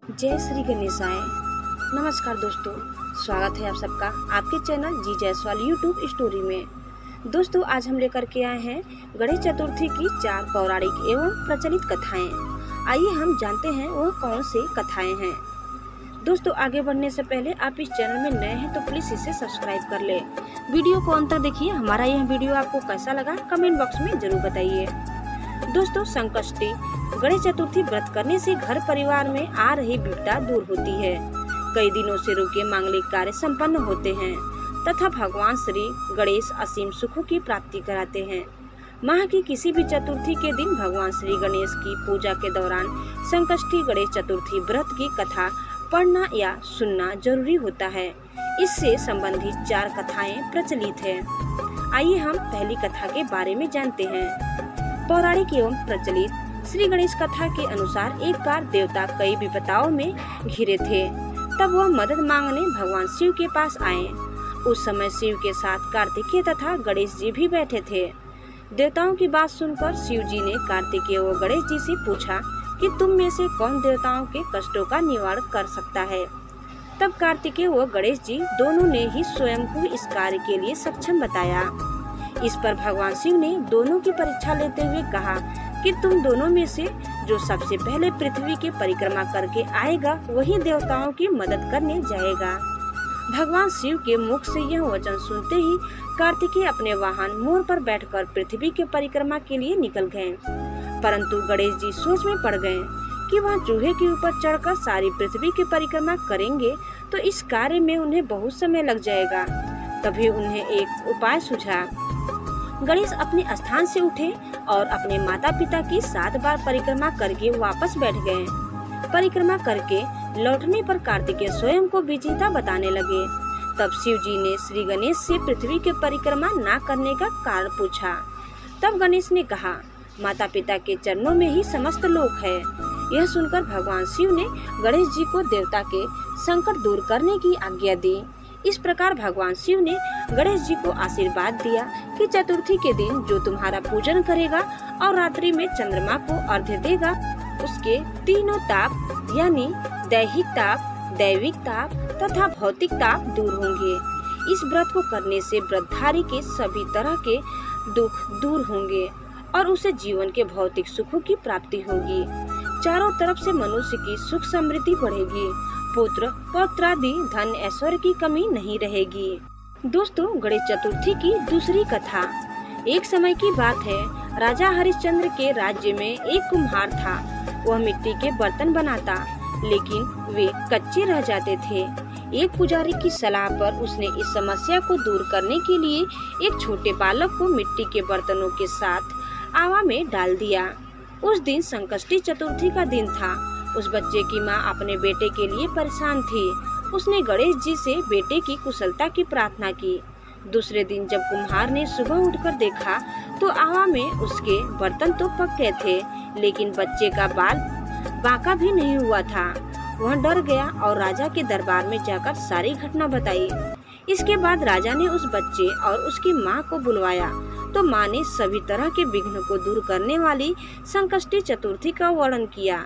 जय श्री गणेशाय। नमस्कार दोस्तों, स्वागत है आप सबका आपके चैनल जी जायसवाल यूट्यूब स्टोरी में। दोस्तों, आज हम लेकर के आए हैं गणेश चतुर्थी की 4 पौराणिक एवं प्रचलित कथाएं। आइए हम जानते हैं वह कौन सी कथाएं हैं। दोस्तों, आगे बढ़ने से पहले आप इस चैनल में नए हैं तो प्लीज इसे सब्सक्राइब कर ले। वीडियो को अंत तक देखिए। हमारा यह वीडियो आपको कैसा लगा कमेंट बॉक्स में जरूर बताइए। दोस्तों, संकष्टी गणेश चतुर्थी व्रत करने से घर परिवार में आ रही विपदा दूर होती है। कई दिनों से रुके मांगलिक कार्य संपन्न होते हैं तथा भगवान श्री गणेश असीम सुखों की प्राप्ति कराते हैं। माह की किसी भी चतुर्थी के दिन भगवान श्री गणेश की पूजा के दौरान संकष्टी गणेश चतुर्थी व्रत की कथा पढ़ना या सुनना जरूरी होता है। इससे संबंधित 4 कथाएं प्रचलित है। आइए हम पहली कथा के बारे में जानते हैं। पौराणिक एवं प्रचलित श्री गणेश कथा के अनुसार एक बार देवता कई विपदाओं में घिरे थे। तब वह मदद मांगने भगवान शिव के पास आए। उस समय शिव के साथ कार्तिकेय तथा गणेश जी भी बैठे थे। देवताओं की बात सुनकर शिव जी ने कार्तिकेय व गणेश जी से पूछा कि तुम में से कौन देवताओं के कष्टों का निवारण कर सकता है। तब कार्तिकेय व गणेश जी दोनों ने ही स्वयं को इस कार्य के लिए सक्षम बताया। इस पर भगवान शिव ने दोनों की परीक्षा लेते हुए कहा कि तुम दोनों में से जो सबसे पहले पृथ्वी की परिक्रमा करके आएगा वही देवताओं की मदद करने जाएगा। भगवान शिव के मुख से यह वचन सुनते ही कार्तिकेय अपने वाहन मोर पर बैठकर पृथ्वी की परिक्रमा के लिए निकल गए। परंतु गणेश जी सोच में पड़ गए कि वह चूहे के ऊपर चढ़कर सारी पृथ्वी की परिक्रमा करेंगे तो इस कार्य में उन्हें बहुत समय लग जाएगा। तभी उन्हें एक उपाय सूझा। गणेश अपने स्थान से उठे और अपने माता पिता की 7 बार परिक्रमा करके वापस बैठ गए। परिक्रमा करके लौटने पर कार्तिकेय स्वयं को विजेता बताने लगे। तब शिव जी ने श्री गणेश से पृथ्वी की परिक्रमा न करने का कारण पूछा। तब गणेश ने कहा, माता पिता के चरणों में ही समस्त लोक है। यह सुनकर भगवान शिव ने गणेश जी को देवता के संकट दूर करने की आज्ञा दी। इस प्रकार भगवान शिव ने गणेश जी को आशीर्वाद दिया कि चतुर्थी के दिन जो तुम्हारा पूजन करेगा और रात्रि में चंद्रमा को अर्घ्य देगा उसके तीनों ताप यानी दैहिक ताप, दैविक ताप तथा भौतिक ताप दूर होंगे। इस व्रत को करने से व्रतधारी के सभी तरह के दुख दूर होंगे और उसे जीवन के भौतिक सुखों की प्राप्ति होगी। चारों तरफ से मनुष्य की सुख समृद्धि बढ़ेगी। पुत्र पौत्रादि धन ऐश्वर्य की कमी नहीं रहेगी। दोस्तों, गणेश चतुर्थी की दूसरी कथा। एक समय की बात है, राजा हरिश्चंद्र के राज्य में एक कुम्हार था। वह मिट्टी के बर्तन बनाता, लेकिन वे कच्चे रह जाते थे। एक पुजारी की सलाह पर उसने इस समस्या को दूर करने के लिए एक छोटे बालक को मिट्टी के बर्तनों के साथ आवा में डाल दिया। उस दिन संकष्टी चतुर्थी का दिन था। उस बच्चे की माँ अपने बेटे के लिए परेशान थी। उसने गणेश जी से बेटे की कुशलता की प्रार्थना की। दूसरे दिन जब कुम्हार ने सुबह उठकर देखा तो आवा में उसके बर्तन तो पक गए थे, लेकिन बच्चे का बाल बांका भी नहीं हुआ था। वह डर गया और राजा के दरबार में जाकर सारी घटना बताई। इसके बाद राजा ने उस बच्चे और उसकी माँ को बुलवाया तो माँ ने सभी तरह के विघ्न को दूर करने वाली संकष्टी चतुर्थी का वर्णन किया।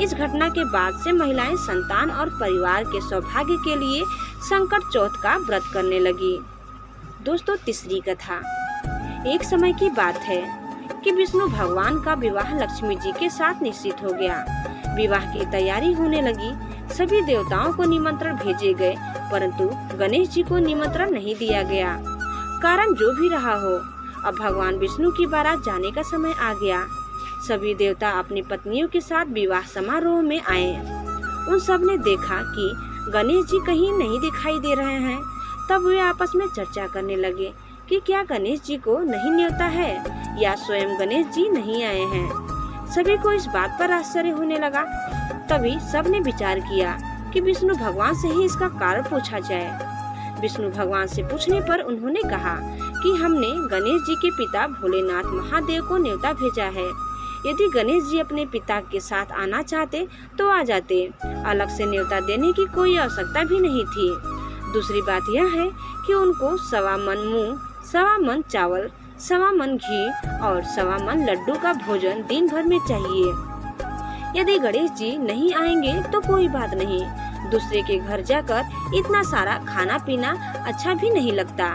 इस घटना के बाद से महिलाएं संतान और परिवार के सौभाग्य के लिए संकट चौथ का व्रत करने लगी। दोस्तों, तीसरी कथा। एक समय की बात है कि विष्णु भगवान का विवाह लक्ष्मी जी के साथ निश्चित हो गया। विवाह की तैयारी होने लगी। सभी देवताओं को निमंत्रण भेजे गए, परंतु गणेश जी को निमंत्रण नहीं दिया गया। कारण जो भी रहा हो, अब भगवान विष्णु की बारात जाने का समय आ गया। सभी देवता अपनी पत्नियों के साथ विवाह समारोह में आए। उन सब ने देखा कि गणेश जी कहीं नहीं दिखाई दे रहे हैं। तब वे आपस में चर्चा करने लगे कि क्या गणेश जी को नहीं न्योता है या स्वयं गणेश जी नहीं आए हैं। सभी को इस बात पर आश्चर्य होने लगा। तभी सब ने विचार किया कि विष्णु भगवान से ही इसका कारण पूछा जाए। विष्णु भगवान से पूछने पर उन्होंने कहा कि हमने गणेश जी के पिता भोलेनाथ महादेव को न्योता भेजा है। यदि गणेश जी अपने पिता के साथ आना चाहते तो आ जाते। अलग से न्योता देने की कोई आवश्यकता भी नहीं थी। दूसरी बात यह है कि उनको 1.25 मन मूंग, 1.25 मन चावल, 1.25 मन घी और 1.25 मन लड्डू का भोजन दिन भर में चाहिए। यदि गणेश जी नहीं आएंगे तो कोई बात नहीं, दूसरे के घर जाकर इतना सारा खाना पीना अच्छा भी नहीं लगता।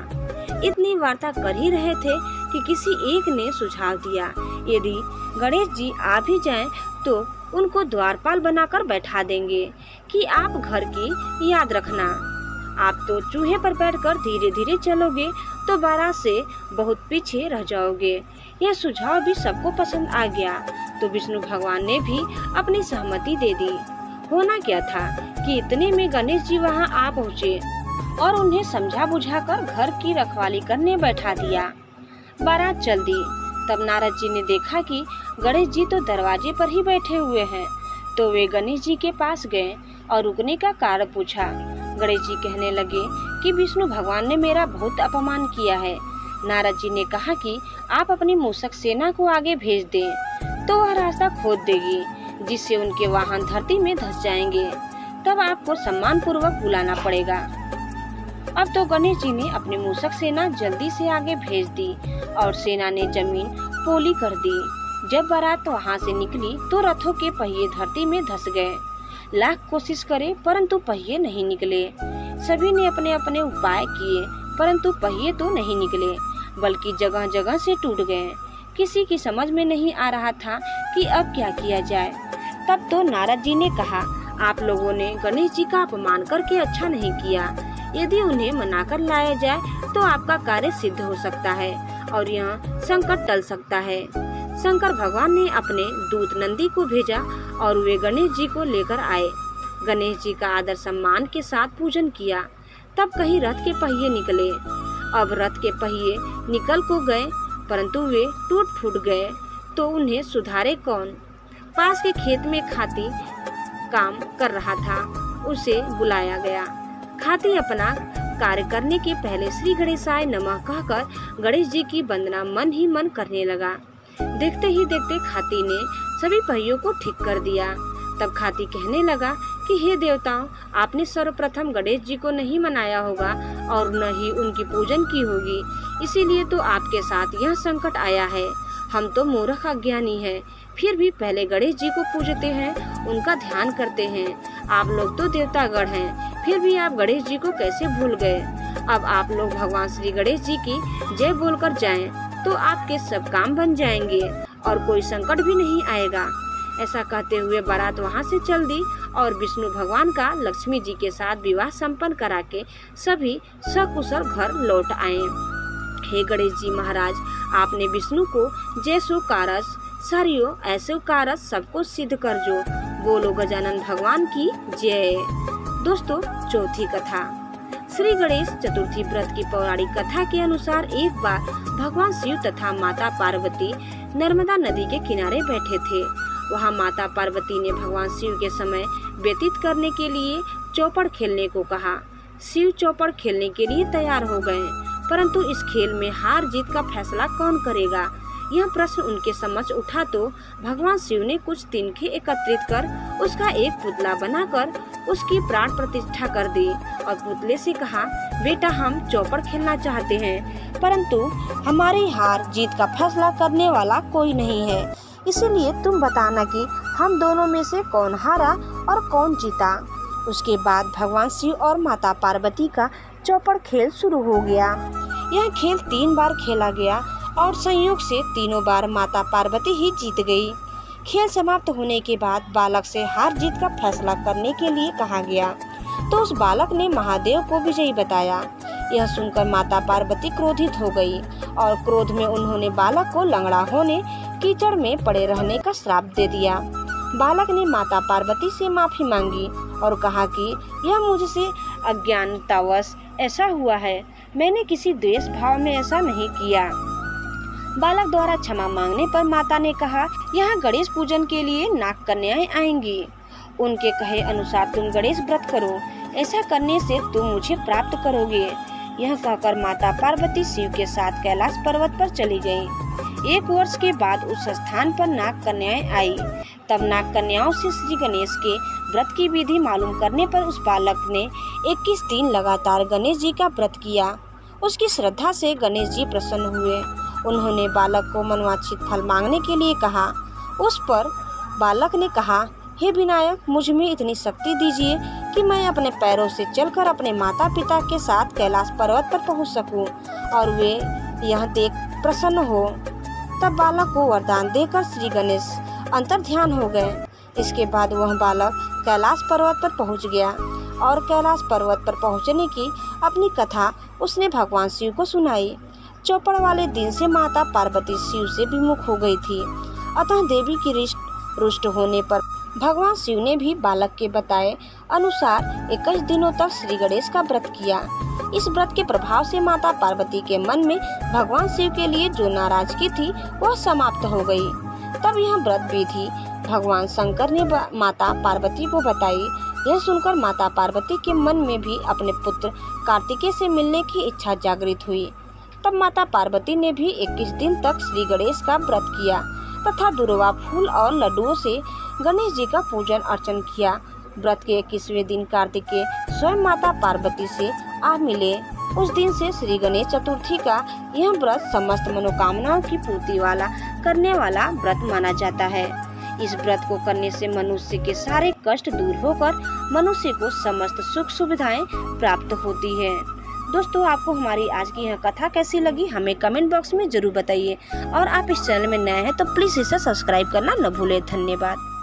इतनी वार्ता कर ही रहे थे कि किसी एक ने सुझाव दिया, यदि गणेश जी आ भी जाएं तो उनको द्वारपाल बनाकर बैठा देंगे कि आप घर की याद रखना। आप तो चूहे पर बैठकर धीरे धीरे चलोगे तो बारात से बहुत पीछे रह जाओगे। यह सुझाव भी सबको पसंद आ गया तो विष्णु भगवान ने भी अपनी सहमति दे दी। होना क्या था कि इतने में गणेश जी वहां आ पहुँचे और उन्हें समझा बुझाकर घर की रखवाली करने बैठा दिया। बारात चल दी। तब नारद जी ने देखा कि गणेश जी तो दरवाजे पर ही बैठे हुए हैं, तो वे गणेश जी के पास गए और रुकने का कारण पूछा। गणेश जी कहने लगे कि विष्णु भगवान ने मेरा बहुत अपमान किया है। नारद जी ने कहा कि आप अपनी मूषक सेना को आगे भेज दें तो वह रास्ता खोद देगी, जिससे उनके वाहन धरती में धंस जाएंगे। तब आपको सम्मान पूर्वक बुलाना पड़ेगा। अब तो गणेश जी ने अपनी मूषक सेना जल्दी से आगे भेज दी और सेना ने जमीन पोली कर दी। जब बारात वहां से निकली तो रथों के पहिए धरती में धंस गए। लाख कोशिश करे परंतु पहिए नहीं निकले। सभी ने अपने अपने उपाय किए परंतु पहिए तो नहीं निकले, बल्कि जगह जगह से टूट गए। किसी की समझ में नहीं आ रहा था कि अब क्या किया जाए। तब तो नारद जी ने कहा, आप लोगों ने गणेश जी का अपमान करके अच्छा नहीं किया। यदि उन्हें मनाकर लाया जाए तो आपका कार्य सिद्ध हो सकता है और यह संकट टल सकता है। शंकर भगवान ने अपने दूत नंदी को भेजा और वे गणेश जी को लेकर आए। गणेश जी का आदर सम्मान के साथ पूजन किया। तब कहीं रथ के पहिए निकले। अब रथ के पहिए निकल को गए परंतु वे टूट फूट गए तो उन्हें सुधारे कौन। पास के खेत में खाती काम कर रहा था, उसे बुलाया गया। खाती अपना कार्य करने के पहले श्री गणेशाय नमः कहकर गणेश जी की वंदना मन ही मन करने लगा। देखते ही देखते खाती ने सभी पहियों को ठीक कर दिया। तब खाती कहने लगा कि हे देवताओं, आपने सर्वप्रथम गणेश जी को नहीं मनाया होगा और न ही उनकी पूजन की होगी, इसीलिए तो आपके साथ यह संकट आया है। हम तो मूर्ख अज्ञानी हैं, फिर भी पहले गणेश जी को पूजते हैं, उनका ध्यान करते हैं। आप लोग तो देवतागण हैं, फिर भी आप गणेश जी को कैसे भूल गए। अब आप लोग भगवान श्री गणेश जी की जय बोलकर जाएं तो आपके सब काम बन जाएंगे और कोई संकट भी नहीं आएगा। ऐसा कहते हुए बारात वहां से चल दी और विष्णु भगवान का लक्ष्मी जी के साथ विवाह संपन्न करा के सभी सकुशल घर लौट आए। हे गणेश जी महाराज, आपने विष्णु को जैसो कारस सरियो ऐसो कारस सबको सिद्ध कर जो। बोलो गजानन भगवान की जय। दोस्तों, चौथी कथा। श्री गणेश चतुर्थी व्रत की पौराणिक कथा के अनुसार एक बार भगवान शिव तथा माता पार्वती नर्मदा नदी के किनारे बैठे थे। वहां माता पार्वती ने भगवान शिव के समय व्यतीत करने के लिए चौपड़ खेलने को कहा। शिव चौपड़ खेलने के लिए तैयार हो गए, परंतु इस खेल में हार जीत का फैसला कौन करेगा, यह प्रश्न उनके समक्ष उठा तो भगवान शिव ने कुछ तिनके एकत्रित कर उसका एक पुतला बनाकर उसकी प्राण प्रतिष्ठा कर दी और पुतले से कहा, बेटा हम चौपड़ खेलना चाहते हैं, परंतु हमारी हार जीत का फैसला करने वाला कोई नहीं है, इसीलिए तुम बताना कि हम दोनों में से कौन हारा और कौन जीता। उसके बाद भगवान शिव और माता पार्वती का चौपड़ खेल शुरू हो गया। यह खेल 3 बार खेला गया और संयोग से तीनों बार माता पार्वती ही जीत गई। खेल समाप्त होने के बाद बालक से हार जीत का फैसला करने के लिए कहा गया, तो उस बालक ने महादेव को विजयी बताया। यह सुनकर माता पार्वती क्रोधित हो गई और क्रोध में उन्होंने बालक को लंगड़ा होने, कीचड़ में पड़े रहने का श्राप दे दिया। बालक ने माता पार्वती से माफी मांगी और कहा कि यह मुझसे अज्ञानतावश ऐसा हुआ है, मैंने किसी द्वेष भाव में ऐसा नहीं किया। बालक द्वारा क्षमा मांगने पर माता ने कहा, यहाँ गणेश पूजन के लिए नाग कन्याएं आएंगी, उनके कहे अनुसार तुम गणेश व्रत करो, ऐसा करने से तुम मुझे प्राप्त करोगे। यह कहकर माता पार्वती शिव के साथ कैलाश पर्वत पर चली गयी। 1 वर्ष के बाद उस स्थान पर नाग कन्याएं आई। तब नाग कन्याओं से श्री गणेश के व्रत की विधि मालूम करने पर उस बालक ने 21 दिन लगातार गणेश जी का व्रत किया। उसकी श्रद्धा से गणेश जी प्रसन्न हुए। उन्होंने बालक को मनवांछित फल मांगने के लिए कहा। उस पर बालक ने कहा, हे विनायक, मुझ में इतनी शक्ति दीजिए कि मैं अपने पैरों से चलकर अपने माता पिता के साथ कैलाश पर्वत पर पहुंच सकूं और वे यह देख प्रसन्न हो। तब बालक को वरदान देकर श्री गणेश अंतर्ध्यान हो गए। इसके बाद वह बालक कैलाश पर्वत पर पहुंच गया और कैलाश पर्वत पर पहुंचने की अपनी कथा उसने भगवान शिव को सुनाई। चौपड़ वाले दिन से माता पार्वती शिव से विमुख हो गई थी, अतः देवी की रुष्ट होने पर भगवान शिव ने भी बालक के बताए अनुसार 21 दिनों तक श्री गणेश का व्रत किया। इस व्रत के प्रभाव से माता पार्वती के मन में भगवान शिव के लिए जो नाराजगी थी वह समाप्त हो गई। तब यह व्रत विधि भगवान शंकर ने माता पार्वती को बताई। यह सुनकर माता पार्वती के मन में भी अपने पुत्र कार्तिकेय से मिलने की इच्छा जागृत हुई। तब माता पार्वती ने भी 21 दिन तक श्री गणेश का व्रत किया तथा दुर्वा फूल और लड्डुओं से गणेश जी का पूजन अर्चन किया। व्रत के 21वें दिन कार्तिकेय स्वयं माता पार्वती से आ मिले। उस दिन से श्री गणेश चतुर्थी का यह व्रत समस्त मनोकामनाओं की पूर्ति करने वाला व्रत माना जाता है। इस व्रत को करने से मनुष्य के सारे कष्ट दूर होकर मनुष्य को समस्त सुख सुविधाएं प्राप्त होती है। दोस्तों, आपको हमारी आज की यह कथा कैसी लगी हमें कमेंट बॉक्स में जरूर बताइए और आप इस चैनल में नए हैं तो प्लीज इसे सब्सक्राइब करना न भूलें। धन्यवाद।